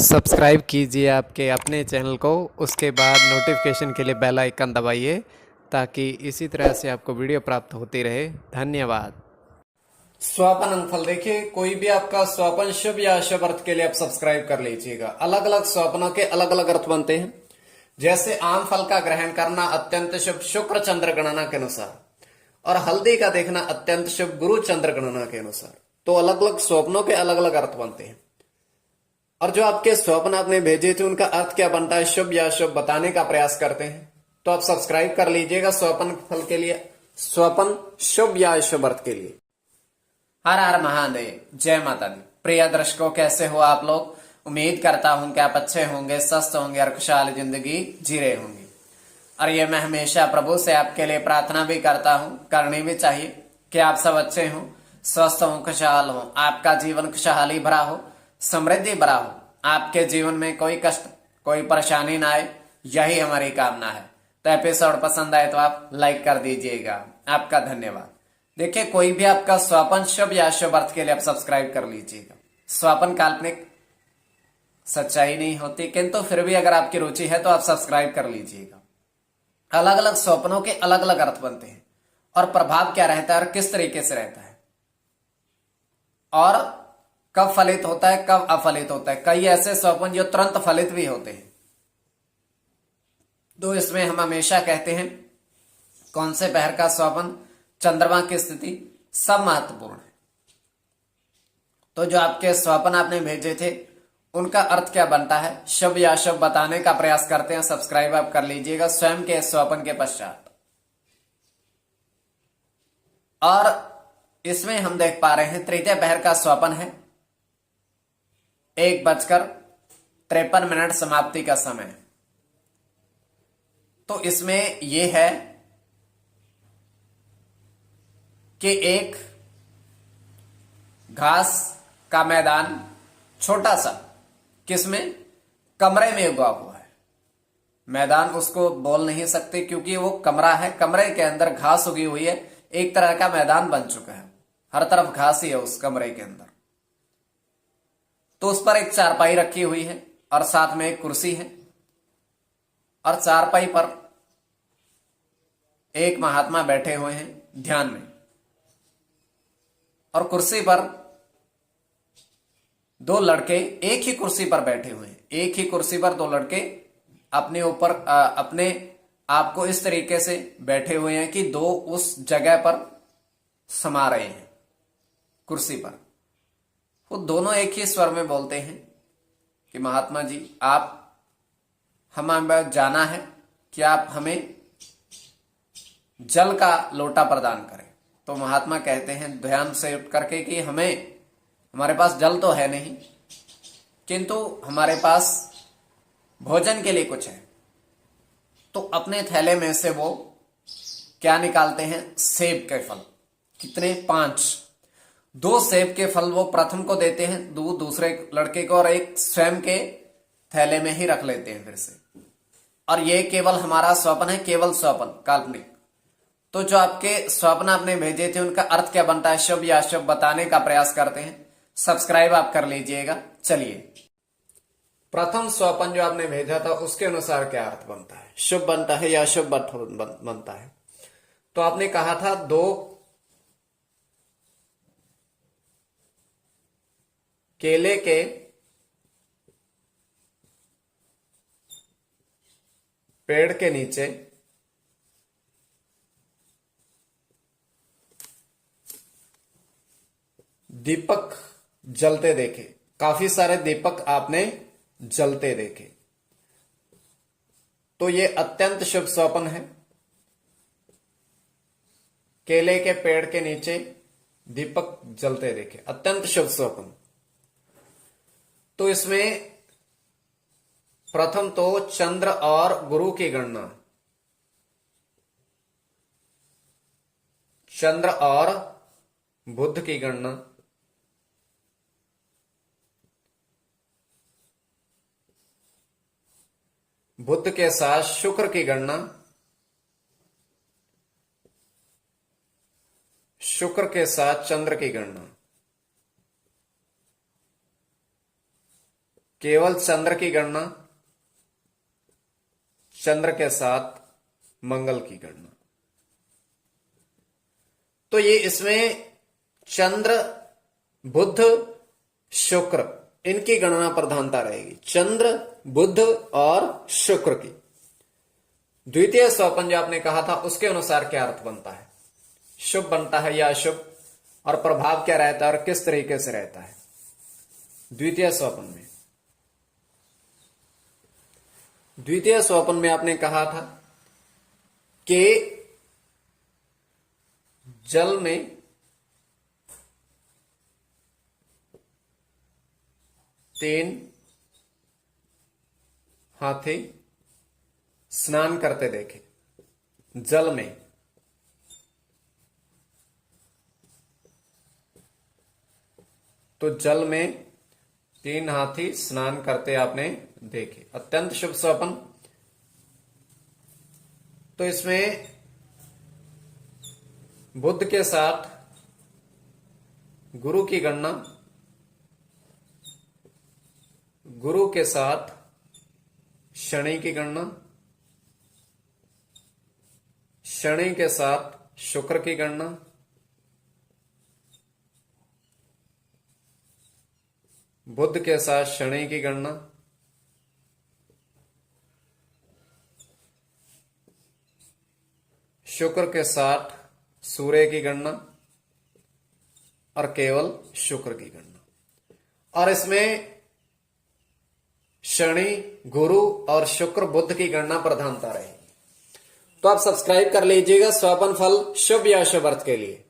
Subscribe कीजिए आपके अपने चैनल को, उसके बाद नोटिफिकेशन के लिए बेल आइकन दबाइए ताकि इसी तरह से आपको वीडियो प्राप्त होती रहे। धन्यवाद। स्वपन अंगफल देखिए, कोई भी आपका स्वपन शुभ या अशुभ अर्थ के लिए आप सब्सक्राइब कर लीजिएगा। अलग अलग स्वप्नों के अलग अलग अर्थ बनते हैं। जैसे आम फल का ग्रहण करना अत्यंत शुभ शुक्र चंद्र गणना के अनुसार, और हल्दी का देखना अत्यंत शुभ गुरु चंद्र गणना के अनुसार। तो अलग अलग स्वप्नों के अलग अलग अर्थ बनते हैं। और जो आपके स्वप्न आपने भेजे थे उनका अर्थ क्या बनता है, शुभ या अशुभ बताने का प्रयास करते हैं। तो आप सब्सक्राइब कर लीजिएगा स्वपन फल के लिए, स्वपन शुभ या अशुभ अर्थ के लिए। हर हर महादेव, जय माता दी। प्रिय दर्शकों, कैसे हो आप लोग? उम्मीद करता हूं कि आप अच्छे होंगे, स्वस्थ होंगे और खुशहाल जिंदगी जी रहे होंगे। और ये मैं हमेशा प्रभु से आपके लिए प्रार्थना भी करता हूं, करनी भी चाहिए, कि आप सब अच्छे हों, स्वस्थ हों, खुशहाल हों, आपका जीवन खुशहाली भरा हो, समृद्धि भरा हो, आपके जीवन में कोई कष्ट कोई परेशानी ना आए, यही हमारी कामना है। तो एपिसोड पसंद आए तो आप लाइक कर दीजिएगा, आपका धन्यवाद। देखिए, कोई भी आपका स्वपन शुभ या अशुभ अर्थ के लिए आप सब्सक्राइब कर लीजिएगा। स्वपन काल्पनिक सच्चाई नहीं होती, किंतु फिर भी अगर आपकी रुचि है तो आप सब्सक्राइब कर लीजिएगा। अलग अलग स्वप्नों के अलग अलग अर्थ बनते हैं और प्रभाव क्या रहता है और किस तरीके से रहता है, और कब फलित होता है कब अफलित होता है। कई ऐसे स्वप्न जो तुरंत फलित भी होते हैं। तो इसमें हम हमेशा कहते हैं कौन से पहर का स्वप्न, चंद्रमा की स्थिति, सब महत्वपूर्ण है। तो जो आपके स्वप्न आपने भेजे थे उनका अर्थ क्या बनता है, शुभ या अशुभ बताने का प्रयास करते हैं। सब्सक्राइब आप कर लीजिएगा स्वयं के स्वप्न के पश्चात। और इसमें हम देख पा रहे हैं तृतीय पहर का स्वप्न है, 1:53 समाप्ति का समय। तो इसमें यह है कि एक घास का मैदान छोटा सा, किसमें, कमरे में उगा हुआ है। मैदान उसको बोल नहीं सकते क्योंकि वो कमरा है, कमरे के अंदर घास उगी हुई है, एक तरह का मैदान बन चुका है, हर तरफ घास ही है उस कमरे के अंदर। तो उस पर एक चारपाई रखी हुई है और साथ में एक कुर्सी है, और चारपाई पर एक महात्मा बैठे हुए हैं ध्यान में, और कुर्सी पर दो लड़के एक ही कुर्सी पर बैठे हुए हैं। एक ही कुर्सी पर दो लड़के अपने ऊपर अपने आप को इस तरीके से बैठे हुए हैं कि दो उस जगह पर समा रहे हैं कुर्सी पर। वो दोनों एक ही स्वर में बोलते हैं कि महात्मा जी, आप हमें जाना है कि आप हमें जल का लोटा प्रदान करें। तो महात्मा कहते हैं ध्यान से उठ करके कि हमारे पास जल तो है नहीं, किंतु हमारे पास भोजन के लिए कुछ है। तो अपने थैले में से वो क्या निकालते हैं, सेब के फल। कितने, 5। 2 सेब के फल वो प्रथम को देते हैं, दूसरे लड़के को, और एक स्वयं के थैले में ही रख लेते हैं फिर से। और ये केवल हमारा स्वप्न है, केवल स्वप्न काल्पनिक। तो जो आपके स्वप्न आपने भेजे थे उनका अर्थ क्या बनता है, शुभ या अशुभ बताने का प्रयास करते हैं। सब्सक्राइब आप कर लीजिएगा। चलिए, प्रथम स्वप्न जो आपने भेजा था उसके अनुसार क्या अर्थ बनता है, शुभ बनता है या अशुभ बनता है। तो आपने कहा था 2 केले के पेड़ के नीचे दीपक जलते देखे। काफी सारे दीपक आपने जलते देखे। तो ये अत्यंत शुभ स्वप्न है। केले के पेड़ के नीचे दीपक जलते देखे, अत्यंत शुभ स्वप्न। तो इसमें प्रथम तो चंद्र और गुरु की गणना, चंद्र और बुध की गणना, बुध के साथ शुक्र की गणना, शुक्र के साथ चंद्र की गणना, केवल चंद्र की गणना, चंद्र के साथ मंगल की गणना। तो ये इसमें चंद्र, बुध, शुक्र, इनकी गणना प्रधानता रहेगी, चंद्र, बुध और शुक्र की। द्वितीय स्वपन जो आपने कहा था उसके अनुसार क्या अर्थ बनता है, शुभ बनता है या अशुभ, और प्रभाव क्या रहता है और किस तरीके से रहता है द्वितीय स्वपन में। द्वितीय स्वपन में आपने कहा था कि जल में तीन हाथी स्नान करते देखे, जल में। तो जल में तीन हाथी स्नान करते आपने देखे, अत्यंत शुभ स्वप्न। तो इसमें बुध के साथ गुरु की गणना, गुरु के साथ शनि की गणना, शनि के साथ शुक्र की गणना, बुध के साथ शनि की गणना, शुक्र के साथ सूर्य की गणना और केवल शुक्र की गणना। और इसमें शनि, गुरु और शुक्र, बुध की गणना प्रधानता रहेगी। तो आप सब्सक्राइब कर लीजिएगा स्वपन फल शुभ या अशुभ अर्थ के लिए।